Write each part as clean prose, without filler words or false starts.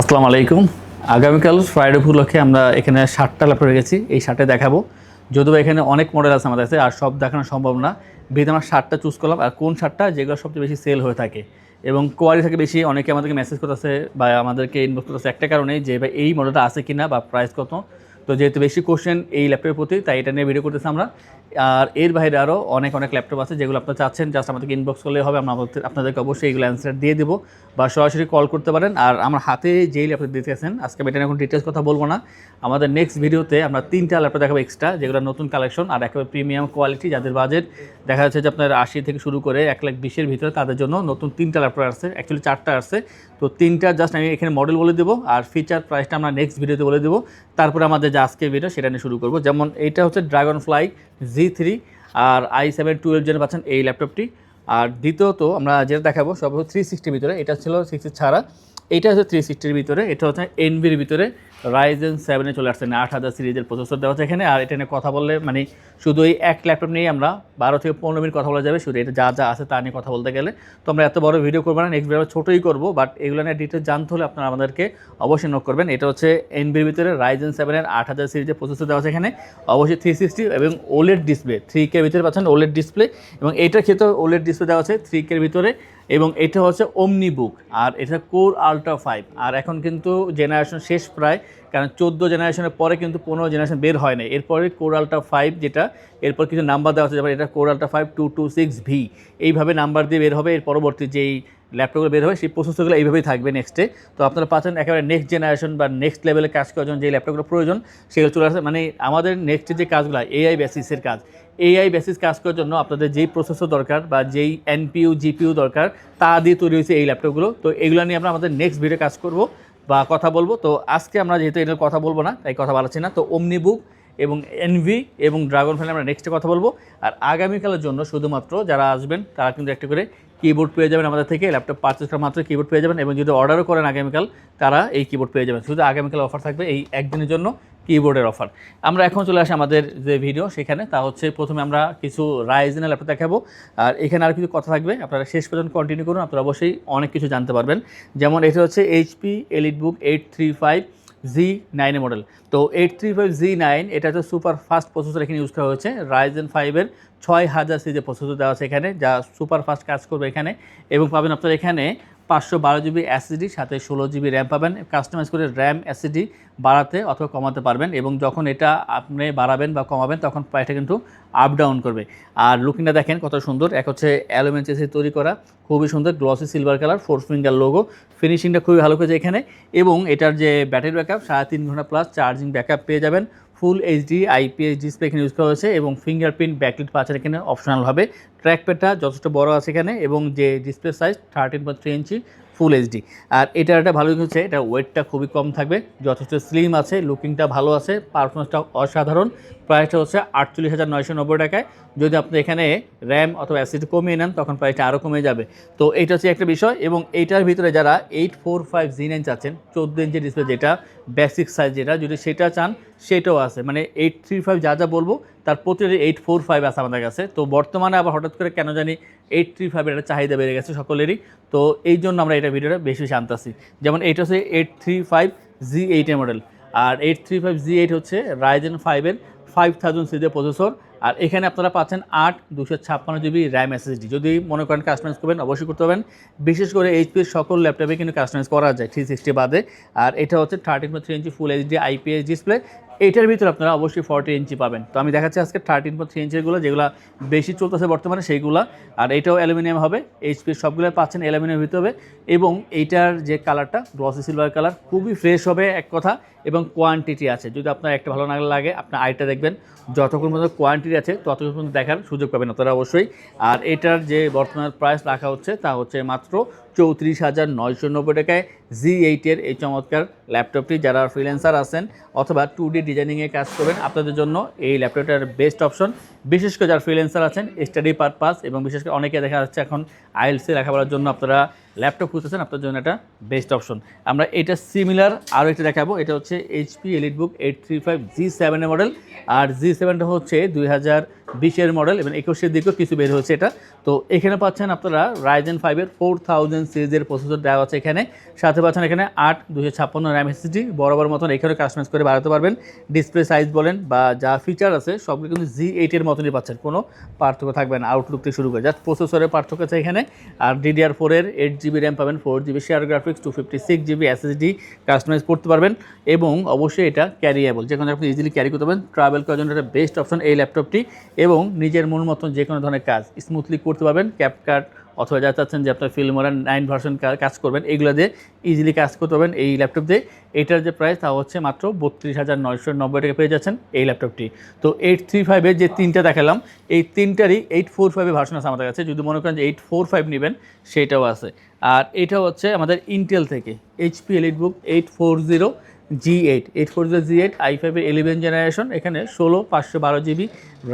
আসসালামু আলাইকুম। আগামীকাল ফ্রাইডে উপলক্ষে আমরা এখানে 60টা ল্যাপটপ রেখেছি। এই 60টায় দেখাবো, যদিও এখানে অনেক মডেল আছে আমাদের কাছে, আর সব দেখানো সম্ভব না। বিধে আমরা 60টা চুজ করলাম। আর কোন 60টা যেগুলো সবচেয়ে বেশি সেল হয়ে থাকে এবং কোয়ালিটি থাকে বেশি। অনেকে আমাদেরকে মেসেজ করতেছে বা আমাদেরকে ইনবক্স করতেছে একটা কারণে, যে ভাই এই মডেলটা আছে কিনা বা প্রাইস কত। তো যেহেতু বেশি কোশ্চেন এই ল্যাপটপের প্রতি, তাই এটা নিয়ে ভিডিও করতেছি আমরা। আর এর বাইরে আরও অনেক ল্যাপটপ আছে যেগুলো আপনারা চাচ্ছেন, জাস্ট আমাদেরকে ইনবক্স করলে হবে। আমরা আপনাদেরকে অবশ্যই এগুলো অ্যান্সার দিয়ে দেবো বা সরাসরি কল করতে পারেন। আর আমার হাতে যেই ল্যাপটপ দিতেছেন আজকে, এটা নিয়ে এখন ডিটেলস কথা বলবো না। আমাদের নেক্সট ভিডিওতে আমরা 3টা ল্যাপটপ দেখাবো এক্সট্রা, যেগুলো নতুন কালেকশন আর একেবারে প্রিমিয়াম কোয়ালিটি। যাদের বাজেট দেখা যাচ্ছে যে আপনার 80 থেকে শুরু করে 1,20,000 ভিতরে, তাদের জন্য নতুন 3টা ল্যাপটপ আসছে। অ্যাকচুয়ালি 4টা আসছে। তো 3টা জাস্ট আমি এখানে মডেল বলে দেবো, আর ফিচার প্রাইসটা আমরা নেক্সট ভিডিওতে বলে দেবো। তারপরে আমাদের যে আজকের ভিডিও সেটা নিয়ে শুরু করবো। যেমন এইটা হচ্ছে ড্রাগনফ্লাই Z3 আর i7 12 জেনে পাচ্ছেন এই ল্যাপটপটি। আর দ্বিতীয়ত আমরা যেটা দেখাবো সব হচ্ছে 360 ভিতরে। এটা ছিল 60 ছাড়া, এটা হচ্ছে 360 ভিতরে। এটা হচ্ছে এনভির ভিতরে Ryzen 7 চলে আসছে না, 8000 সিরিজের প্রসেসর দেওয়া আছে এখানে। আর এটা নিয়ে কথা বললে মানে শুধু এই এক ল্যাপটপ নিয়ে আমরা 12 থেকে 15 মিনিট কথা বলা যাবে, শুধু এটা যা যা আছে তা নিয়ে কথা বলতে গেলে। তো আমরা এত বড় ভিডিও করবো না, নেক্সট ভিডিও ছোটোই করবো। বাট এগুলো নিয়ে ডিটেলস জানতে হলে আপনারা আমাদেরকে অবশ্যই নোট করবেন। এটা হচ্ছে এনভির ভিতরে Ryzen 7 8000 সিরিজের প্রসেসর দেওয়া আছে এখানে, অবশ্যই 360 এবং ওলেড ডিসপ্লে 3K ভিতরে পাচ্ছেন ওলেড ডিসপ্লে। এবং এইটার ক্ষেত্রে ওলেড ডিসপ্লে দেওয়া আছে 3K ভিতরে। এবং এটা হচ্ছে ওমনি বুক, আর এটা কোর আলট্রা 5। আর এখন কিন্তু জেনারেশন শেষ প্রায়, কারণ 14 জেনারেশনের পরে কিন্তু 15 জেনারেশন বের হয় না। এরপরে কোর আলট্রা 5 যেটা, এরপর কিছু নাম্বার দেওয়া আছে, যেমন এটা কোর আলট্রা 5 226V এইভাবে নাম্বার দিয়ে বের হবে। এর পরবর্তী যেই ল্যাপটপগুলো বের হবে সেই প্রসেসরগুলো এইভাবেই থাকবে নেক্সটে। তো আপনারা পাচ্ছেন একেবারে নেক্সট জেনারেশন বা নেক্সট লেভেলে কাজ করার জন্য যে ল্যাপটপগুলো প্রয়োজন সেগুলো চলে আসে। মানে আমাদের নেক্সটের যে কাজগুলো AI বেসিসের কাজ, AI বেসিস কাজ করার জন্য আপনাদের যেই প্রসেসর দরকার বা যেই NPU GPU দরকার, তা দিয়ে তৈরি হয়েছে এই ল্যাপটপগুলো। তো এগুলো নিয়ে আমরা আমাদের নেক্সট ভিডিও কাজ করব বা কথা বলবো। তো আজকে আমরা যেহেতু এটার কথা বলবো না, তাই কথা বলাচ্ছি না। তো ওমনি বুক এবং এনভি এবং ড্রাগনফ্লাই আমরা নেক্সটে কথা বলবো। আর আগামীকালের জন্য শুধুমাত্র যারা আসবেন তারা কিন্তু একটা করে কিবোর্ড পেয়ে যাবেন আমাদের থেকে। ল্যাপটপ পারচেস করা মাত্র কিবোর্ড পেয়ে যাবেন, এবং যদি অর্ডারও করেন আগামীকাল, তারা এই কিবোর্ড পেয়ে যাবেন। শুধু আগামীকাল অফার থাকবে এই একদিনের জন্য, কিবোর্ডের অফার। আমরা এখন চলে আসি আমাদের যে ভিডিও সেখানে। তা হচ্ছে প্রথমে আমরা কিছু রাইজেনের ল্যাপটপ দেখাবো, আর এখানে আর কিছু কথা থাকবে। আপনারা শেষ পর্যন্ত কন্টিনিউ করুন, আপনারা অবশ্যই অনেক কিছু জানতে পারবেন। যেমন এটা হচ্ছে HP EliteBook 835Z9 মডেল। তো 835Z9 এটা হচ্ছে সুপার ফাস্ট প্রসেসর এখানে ইউজ করা হয়েছে। Ryzen 5 6000 সিরিজের প্রসেসর দেওয়া আছে এখানে, যা সুপার ফাস্ট কাজ করবে এখানে। এবং পাবেন আপনারা এখানে 512GB SSD, সাথে 16GB র্যাম পাবেন। কাস্টমাইজ করে র্যাম SSD বাড়াতে অথবা কমাতে পারবেন, এবং যখন এটা আপনি বাড়াবেন বা কমাবেন তখন প্রাইসটা কিন্তু আপ ডাউন করবে। আর লুকিংটা দেখেন কত সুন্দর। এক হচ্ছে অ্যালুমিনিয়াম চেসে তৈরি করা, খুবই সুন্দর glossy silver colour, 4 finger logo, ফিনিশিংটা খুবই ভালো করেছে এখানে। এবং এটার যে ব্যাটারি ব্যাকআপ 3.5 ঘন্টা প্লাস চার্জিং ব্যাকআপ পেয়ে যাবেন। ফুল এইচডি IPS ডিসপ্লে এখানে ইউজ করা হয়েছে, এবং ফিঙ্গারপ্রিন্ট ব্যাকলিট পাচ্ছেন এখানে অপশনাল হবে। ট্র্যাকপ্যাডটা যথেষ্ট বড় আছে এখানে, এবং যে display size 13.3 inch full HD. আর এটার একটা ভালো হচ্ছে এটা ওয়েটটা খুবই কম থাকবে, যথেষ্ট স্লিম আছে, লুকিংটা ভালো আছে, পারফরমেন্সটা অসাধারণ। প্রাইসটা হচ্ছে 48,990 টাকায়। যদি আপনি এখানে র্যাম অথবা SSD কমিয়ে নেন তখন প্রাইসটা আরও কমে যাবে। তো এইটা হচ্ছে একটা বিষয়। এবং এইটার ভিতরে যারা 845Z9 চাচ্ছেন, 14 ইঞ্চি ডিসপ্লে, যেটা বেসিক সাইজ, যেটা যদি সেটা চান সেটাও আছে। মানে 835 যা যা বলবো তার প্রতিটি 845 আছে আমাদের কাছে। তো বর্তমানে আবার হঠাৎ করে কেন জানি 835 এর একটা চাহিদা বেড়ে গেছে সকলেরই। তো এই জন্য আমরা এটা ভিডিওটা বেশি জানতেছি। যেমন এইটা হচ্ছে 835Z8 মডেল, আর 835Z8 হচ্ছে Ryzen 5 5000 সিরিজের প্রসেসর। আর এখানে আপনারা পাচ্ছেন 8 256GB র্যাম SSD। যদি মনে করেন কাস্টমাইজ করবেন অবশ্যই করতে পারবেন, বিশেষ করে HPর সকল ল্যাপটপে কিন্তু কাস্টমাইজ করা যায় 360 বাদে। আর এটা হচ্ছে 13.3 inch full HD IPS display. এইটার ভিতরে আপনারা অবশ্যই 40 ইঞ্চি পাবেন। তো আমি দেখাচ্ছি আজকে 13.3 ইঞ্চিগুলো, যেগুলো বেশি চলতেছে বর্তমানে সেইগুলো। আর এটাও অ্যালুমিনিয়াম হবে, HPর সবগুলো পাচ্ছেন অ্যালুমিনিয়াম ভিতরে হবে। এবং এইটার যে কালারটা গ্লসি সিলভার কালার, খুবই ফ্রেশ হবে এক কথা, এবং কোয়ান্টিটি আছে। যদি আপনার একটা ভালো না লাগে আপনার আইটা দেখবেন, যতক্ষণ পর্যন্ত কোয়ান্টিটি আছে ততক্ষণ পর্যন্ত দেখার সুযোগ পাবেন আপনারা অবশ্যই। আর এটার যে বর্তমান প্রাইস রাখা হচ্ছে তা হচ্ছে মাত্র 34,990 টাকায়। Z8 এই চমৎকার ল্যাপটপটি যারা ফ্রিল্যান্সার আছেন অথবা 2D ডিজাইনিংয়ে কাজ করবেন, আপনাদের জন্য এই ল্যাপটপটার বেস্ট অপশন। বিশেষ করে যারা ফ্রিল্যান্সার আছেন, স্টাডি পারপাস, এবং বিশেষ করে অনেকে দেখা যাচ্ছে এখন IELTS লেখাপড়ার জন্য আপনারা ল্যাপটপ খুঁজতেছেন, আপনার জন্য এটা বেস্ট অপশন। আমরা এটা সিমিলার আরও একটা দেখাবো। এটা হচ্ছে HP EliteBook 835Z7 মডেল। আর Z7টা হচ্ছে 20-এর মডেল এবং 21-এর দিকেও কিছু বের হয়েছে এটা। তো এখানে পাচ্ছেন আপনারা Ryzen 5-এর 4000 সিরিজের প্রসেসর দেওয়া আছে এখানে, সাথে পাচ্ছেন এখানে 8/256 র্যাম SSD, বরাবর মতন এখানে কাস্টমাইজ করে বাড়াতে পারবেন। ডিসপ্লে সাইজ বলেন বা যা ফিচার আছে সবগুলো কিন্তু G8-এর মতনই পাচ্ছেন, কোনো পার্থক্য থাকবে না আউটলুক থেকে শুরু করে, জাস্ট প্রসেসরের পার্থক্য আছে এখানে। আর DDR4-এর 8GB র্যাম পাবেন, 4GB share graphics, 256GB SSD customise করতে পারবেন এবং অবশ্যই এটা ক্যারিয়েবল, যে কোনো আপনি ইজিলি ক্যারি করতে পারবেন। ট্রাভেল করার জন্য এটা বেস্ট অপশন এই ল্যাপটপটি, এবং নিজের মন মতন যে কোনো ধরনের কাজ স্মুথলি করতে পারবেন। ক্যাপকাট অথবা যা চাচ্ছেন যে আপনার ফিল্মোরা 9 ভার্সন কাজ করবেন, এগুলো দিয়ে ইজিলি কাজ করতে পারবেন এই ল্যাপটপ দিয়ে। এটার যে প্রাইস তা হচ্ছে মাত্র 32,990 টাকা পেয়ে যাচ্ছেন এই ল্যাপটপটি। তো 835-এর যে তিনটা দেখালাম, এই তিনটারই 845 ভার্সন আছে আমাদের কাছে, যদি মনে করেন যে 845 নেবেন সেটাও আছে। আর এটা হচ্ছে আমাদের ইন্টেল থেকে HP EliteBook 840G8 i5-এর 11 জেনারেশন, এখানে 16/512GB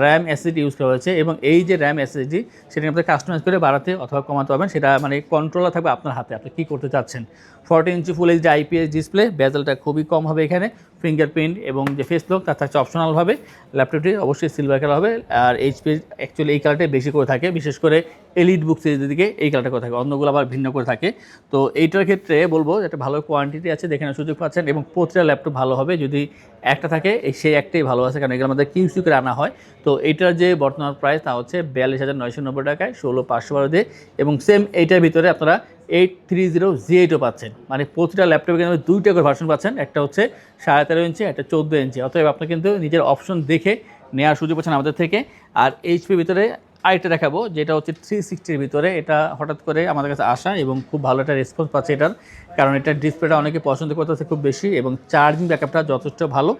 র্যাম SSD ইউজ করা হয়েছে, এবং এই যে র্যাম SSD সেটা আপনি কাস্টমাইজ করে বাড়াতে অথবা কমাতে পারবেন, সেটা মানে কন্ট্রোলার থাকবে আপনার হাতে, আপনি কী করতে চাচ্ছেন। 14 ইঞ্চি ফুল এইচডি IPS ডিসপ্লে, বেজেলটা খুবই কম হবে এখানে, ফিঙ্গারপ্রিন্ট এবং যে ফেস লক তার থাকছে অপশনালভাবে। ল্যাপটপটি অবশ্যই সিলভার কালার হবে, আর HP অ্যাকচুয়ালি এই কালারটাই বেশি করে থাকে, বিশেষ করে EliteBook সিরিজের দিকে এই কালারটা করে থাকে, অন্যগুলো আবার ভিন্ন করে থাকে। তো এইটার ক্ষেত্রে বলবো একটা ভালো কোয়ান্টিটি আছে, দেখে সুযোগ পাচ্ছেন, এবং প্রতিটা ল্যাপটপ ভালো হবে যদি একটা থাকে, সেই একটাই ভালো আছে, কারণ এগুলো আমাদের কিউসি করে আনা হয়। তো এইটার যে বর্তমান প্রাইস তা হচ্ছে 42,990 টাকায় 16/512 দিয়ে, এবং সেম এইটার ভিতরে আপনারা 830G8ও পাচ্ছেন, মানে প্রতিটা ল্যাপটপে কিন্তু দুইটা করে ভার্সন পাচ্ছেন, একটা হচ্ছে 13.5 ইঞ্চি, একটা 14 ইঞ্চি। অতএব আপনি কিন্তু নিজের অপশন দেখে নেওয়ার সুযোগ পাচ্ছেন আমাদের থেকে। আর HP ভিতরে আরেকটা দেখাবো, যেটা হচ্ছে 360-এর ভিতরে, এটা হঠাৎ করে আমাদের কাছে আসা এবং খুব ভালো একটা রেসপন্স পাচ্ছে এটার, কারণ এটার ডিসপ্লেটা অনেকে পছন্দ করতেছে খুব বেশি, এবং চার্জিং ব্যাকআপটা যথেষ্ট ভালো।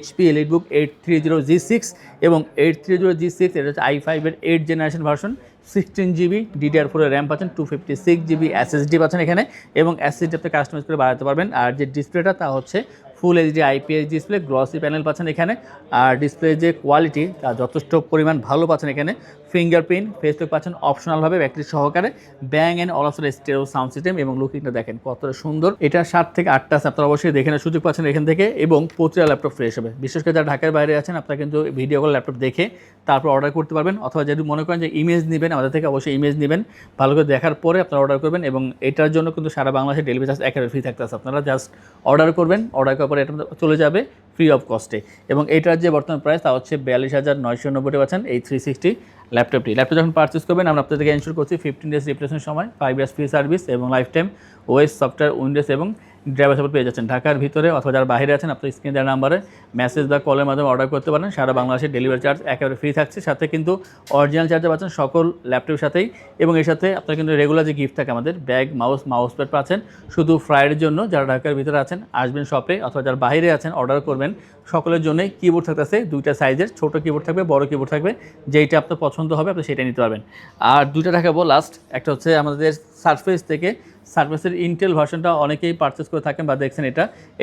HP EliteBook 830G6, এবং 830G6 এটা হচ্ছে i5-এর 8 জেনারেশন ভার্সন, 16GB DDR4-এর র্যাম পাচ্ছেন, 256GB SSD পাচ্ছেন এখানে, এবং SSD আপনি কাস্টমাইজ করে বাড়াতে পারবেন। আর যে ডিসপ্লেটা তা হচ্ছে ফুল HD IPS display, glossy panel পাচ্ছেন এখানে, আর ডিসপ্লে যে কোয়ালিটি তা যথেষ্ট পরিমাণ ভালো পাচ্ছেন এখানে। ফিঙ্গারপ্রিন্ট, ফেসলক পাচ্ছেন অপশনালভাবে ব্যাটারি সহকারে, Bang and also stereo sound system, এবং লুকিংটা দেখেন কতটা সুন্দর। এটা 7 থেকে 8টা আছে, আপনারা অবশ্যই দেখে নেওয়ার সুযোগ পাচ্ছেন এখান থেকে, এবং প্রতিটা ল্যাপটপ ফ্রেশ হবে। বিশেষ করে যারা ঢাকার বাইরে আছেন, আপনারা কিন্তু ভিডিও কল ল্যাপটপ দেখে তারপর অর্ডার করতে পারবেন, অথবা যদি মনে করেন যে ইমেজ নেবেন আমাদের থেকে, অবশ্যই ইমেজ নেবেন, ভালো করে দেখার পরে আপনারা অর্ডার করবেন, এবং এটার জন্য কিন্তু সারা বাংলাদেশে ডেলিভারি চার্জ একেবারে ফ্রি থাকতেছে। আপনারা জাস্ট অর্ডার করবেন, অর্ডার করার পরে এটা চলে যাবে ফ্রি অফ কস্টে, এবং এটার যে বর্তমান প্রাইস তা হচ্ছে 42,990 টাকা পাচ্ছেন এই 360 ল্যাপটপ যখন পারচেস করবেন, আমরা আপনাদেরকে এনশিওর করছি 15 ডেজ রিপ্লেসমেন্ট সময়, 5 ইয়ার্স ফ্রি সার্ভিস, এবং life time OS software Windows এবং ড্রাইভার সাপোর্ট পেয়ে যাচ্ছেন। ঢাকার ভিতরে অথবা যারা বাইরে আছেন, আপনার স্ক্রিনে দেওয়ার নাম্বারে মেসেজ বা কলের মাধ্যমে অর্ডার করতে পারেন। সারা বাংলাদেশের ডেলিভারি চার্জ একেবারে ফ্রি থাকছে, সাথে কিন্তু অরিজিনাল চার্জার পাচ্ছেন সকল ল্যাপটপের সাথেই, এবং এর সাথে আপনার কিন্তু রেগুলার যে গিফট থাকে আমাদের ব্যাগ, মাউস প্যাড পাচ্ছেন। শুধু ফ্রাইডের জন্য যারা ঢাকার ভিতরে আছেন আসবেন শপে, অথবা যারা বাইরে আছেন অর্ডার করবেন, সকলের জন্যই কিবোর্ড থাকতেছে দুইটা সাইজের, ছোট কিবোর্ড থাকবে, বড় কিবোর্ড থাকবে, যেইটা আপনার পছন্দ হবে আপনি সেটা নিতে পারবেন। আর দুইটা দেখাবো লাস্ট, একটা হচ্ছে আমাদের সারফেস থেকে, সারফেসের ইন্টেল ভার্সনটা অনেকেই পারচেস করে থাকেন বা দেখছেন,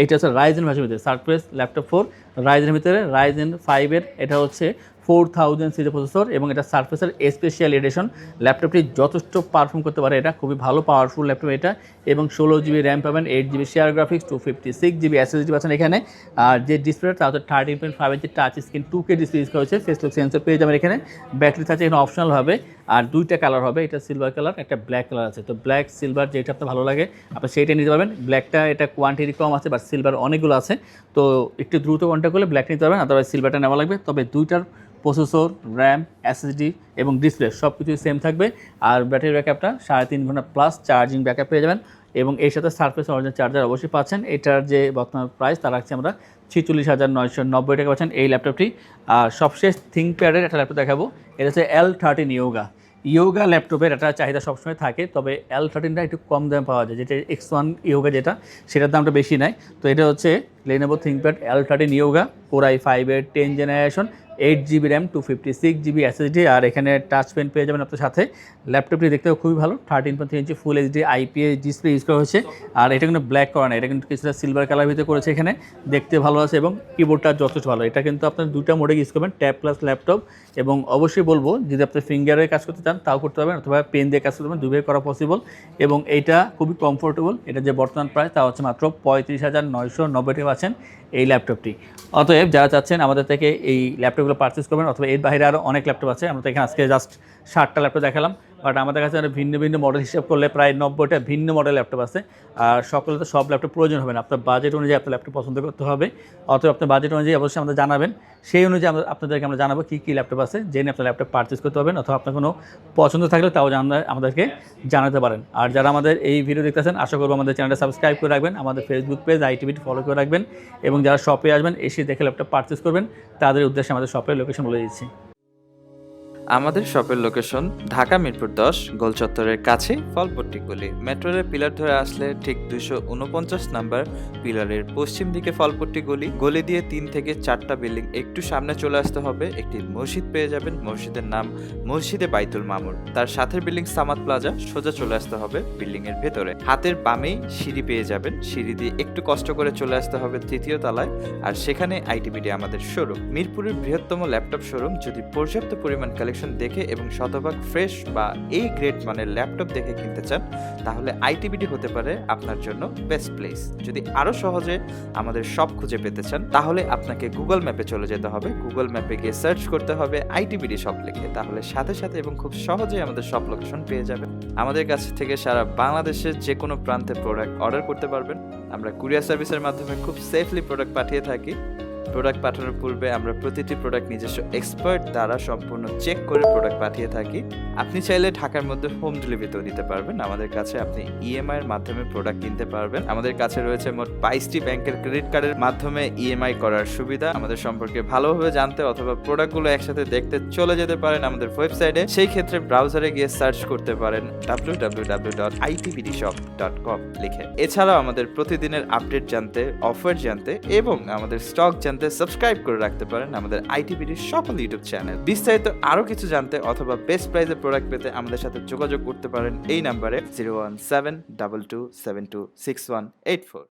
এইটা হচ্ছে রাইজেন ভার্সনের ভিতরে, সারফেস ল্যাপটপ 4 রাইজেনের ভিতরে, Ryzen 5-এর এটা হচ্ছে 4000 সিরিজ প্রসেসর, এবং এটা সারফেসের স্পেশাল এডিশন। ল্যাপটপটি যথেষ্ট পারফর্ম করতে পারে, এটা খুবই ভালো পাওয়ারফুল ল্যাপটপ এটা, এবং 16GB র্যাম পাবেন, 8GB share graphics, 256GB SSD পাচ্ছেন এখানে। আর যে ডিসপ্লেটা তা হচ্ছে 13.5 ইঞ্চি touch screen 2K display use করা হয়েছে, ফেসলক সেন্সর পেয়ে যাবেন এখানে, ব্যাটারি থাকছে এখানে অপশনালভাবে। আর দুইটা কালার হবে, এটা সিলভার কালার, একটা ব্ল্যাক কালার আছে। তো ব্ল্যাক সিলভার যেটা আপনার ভালো লাগে আপনি সেইটাই নিতে পারবেন। ব্ল্যাকটা এটা কোয়ান্টিটি কম আছে, বাট সিলভার অনেকগুলো আছে, তো একটু দ্রুত কন্ট্যাক্ট করলে ব্ল্যাক নিতে পারবেন, আদারওয়াইজ সিলভারটা নেওয়া লাগবে। তবে দুইটার প্রসেসর, র্যাম, SSD এবং ডিসপ্লে সব কিছুই সেম থাকবে। আর ব্যাটারি ব্যাকআপটা 3.5 ঘন্টা প্লাস চার্জিং ব্যাকআপ পেয়ে যাবেন, এবং এর সাথে সারফেস অরিজিনাল চার্জার অবশ্যই পাচ্ছেন। এটার যে বর্তমান প্রাইস তা রাখছি আমরা 46,990 টাকা পাচ্ছেন এই ল্যাপটপটি। আর সবশেষ থিঙ্কপ্যাডের একটা ল্যাপটপ দেখাবো, এটা হচ্ছে L13 ইয়োগা ল্যাপটপের একটা চাহিদা সবসময় থাকে, তবে L13টা একটু কম দামে পাওয়া যায়, যেটা X1 ইয়োগা যেটা, সেটার দামটা বেশি নেয়। তো এটা হচ্ছে Lenovo ThinkPad L13 yoga, Core i5-এর 10 generation, 8GB RAM, 256GB SSD, আর এখানে টাচ পেন পেয়ে যাবেন আপনার সাথে। ল্যাপটপটি দেখতেও খুবই ভালো, 13.3 inch full HD IPS display use করা হয়েছে। আর এটা কিন্তু ব্ল্যাক করা না, এটা কিন্তু কিছুটা সিলভার কালার ভিতরে করেছে, এখানে দেখতে ভালো আছে, এবং কিবোর্ডটা যথেষ্ট ভালো। এটা কিন্তু আপনার দুইটা মোডে ইউজ করবেন, ট্যাব প্লাস ল্যাপটপ, এবং অবশ্যই বলবো যদি আপনি ফিঙ্গারে কাজ করতে চান তাও করতে পারবেন, অথবা পেন দিয়ে কাজ করতে পারবেন, দুইভাবে করা পসিবল, এবং এইটা খুবই কমফোর্টেবল। এটা যে বর্তমান প্রাইস তা হচ্ছে মাত্র 35,990 টাকা পাচ্ছেন এই ল্যাপটপটি। অতএব যারা চাচ্ছেন আমাদের থেকে এই ল্যাপটপ ল্যাপটপগুলো পারচেস করবেন, অথবা এর বাইরে আরও অনেক ল্যাপটপ আছে। আমরা তো এখানে আজকে জাস্ট 60টা ল্যাপটপ দেখালাম, বাট আমাদের কাছে ভিন্ন ভিন্ন মডেল হিসাব করলে প্রায় 90টা ভিন্ন মডেল ল্যাপটপ আছে। আর সকলে তো সব ল্যাপটপ প্রয়োজন হবে না, আপনার বাজেট অনুযায়ী আপনার ল্যাপটপ পছন্দ করতে হবে, অথবা আপনার বাজেট অনুযায়ী অবশ্যই আমাদের জানাবেন, সেই অনুযায়ী আপনাদেরকে আমরা জানাবো কী কী ল্যাপটপ আছে, জেনে আপনার ল্যাপটপ পারচেস করতে পারবেন, অথবা আপনার কোনো পছন্দ থাকলে তাও আমাদেরকে জানাতে পারেন। আর যারা আমাদের এই ভিডিও দেখতেছেন, আশা করবো আমাদের চ্যানেলটা সাবস্ক্রাইব করে রাখবেন, আমাদের ফেসবুক পেজ আইটিভিটি ফলো করে রাখবেন, এবং যারা শপে আসবেন এসে দেখে ল্যাপটপ পারচেস করবেন, তাদের উদ্দেশ্যে আমাদের শপের লোকেশন বলে দিচ্ছি। আমাদের শপের লোকেশন ঢাকা মিরপুর 10 গোল চত্বরের কাছে ফলপট্টি গলি। মেট্রো রেল পিলার ধরে আসলে ঠিক 249 নাম্বার পিলারের পশ্চিম দিকে ফলপট্টি গলি। গলি দিয়ে 3 থেকে 4টা বিল্ডিং একটু সামনে চলে আসতে হবে, একটি মসজিদ পেয়ে যাবেন, মসজিদের নাম মসজিদে বাইতুল মামুর। তার সাথে বিল্ডিং সামাদ প্লাজা, সোজা চলে আসতে হবে বিল্ডিং এর ভেতরে। হাতের বামেই সিঁড়ি পেয়ে যাবেন, সিঁড়ি দিয়ে একটু কষ্ট করে চলে আসতে হবে 3য় তলায়, আর সেখানে আইটিবিডি আমাদের শোরুম। মিরপুরের বৃহত্তম ল্যাপটপ শোরুম। যদি পর্যাপ্ত পরিমাণ কালেকশন দেখে এবং শতভাগ ফ্রেশ বা এই গ্রেড মানের ল্যাপটপ দেখে কিনতে চান, তাহলে আইটিবিডি হতে পারে আপনার জন্য বেস্ট প্লেস। যদি আরো সহজে আমাদের শপ খুঁজে পেতে চান, তাহলে আপনাকে গুগল ম্যাপে চলে যেতে হবে। গুগল ম্যাপে গিয়ে সার্চ করতে হবে আইটিবিডি শপ লিখে, তাহলে সাথে সাথে এবং খুব সহজেই আমাদের শপ লোকেশন পেয়ে যাবেন। আমাদের কাছ থেকে সারা বাংলাদেশের যে কোনো প্রান্তে প্রোডাক্ট অর্ডার করতে পারবেন। আমরা কুরিয়ার সার্ভিসের মাধ্যমে খুব সেফলি প্রোডাক্ট পাঠিয়ে থাকি। প্রোডাক্ট পাঠানোর পূর্বে আমরা প্রতিটি প্রোডাক্ট নিজস্ব এক্সপার্ট দ্বারা সম্পূর্ণ চেক করে প্রোডাক্ট পাঠিয়ে থাকি। আপনি চাইলে ঢাকার মধ্যে হোম ডেলিভারিতেও নিতে পারবেন। আমাদের কাছে আপনি ইএমআই এর মাধ্যমে প্রোডাক্ট কিনতে পারবেন। আমাদের কাছে রয়েছে মোট 22টি ব্যাংকের ক্রেডিট কার্ডের মাধ্যমে ইএমআই করার সুবিধা। আমাদের সম্পর্কে ভালোভাবে জানতে অথবা প্রোডাক্টগুলো একসাথে দেখতে চলে যেতে পারেন আমাদের ওয়েবসাইটে। সেই ক্ষেত্রে ব্রাউজারে গিয়ে সার্চ করতে পারেন www.itbdshop.com লিখে। এছাড়াও আমাদের প্রতিদিনের আপডেট জানতে, অফার জানতে এবং আমাদের স্টক জানতে সাবস্ক্রাইব করে রাখতে পারেন আমাদের আইটিবিডির সকল ইউটিউব চ্যানেল। বিস্তারিত আরো কিছু জানতে অথবা বেস্ট প্রাইসে প্রোডাক্ট পেতে আমাদের সাথে যোগাযোগ করতে পারেন এই নাম্বারে 01722726184।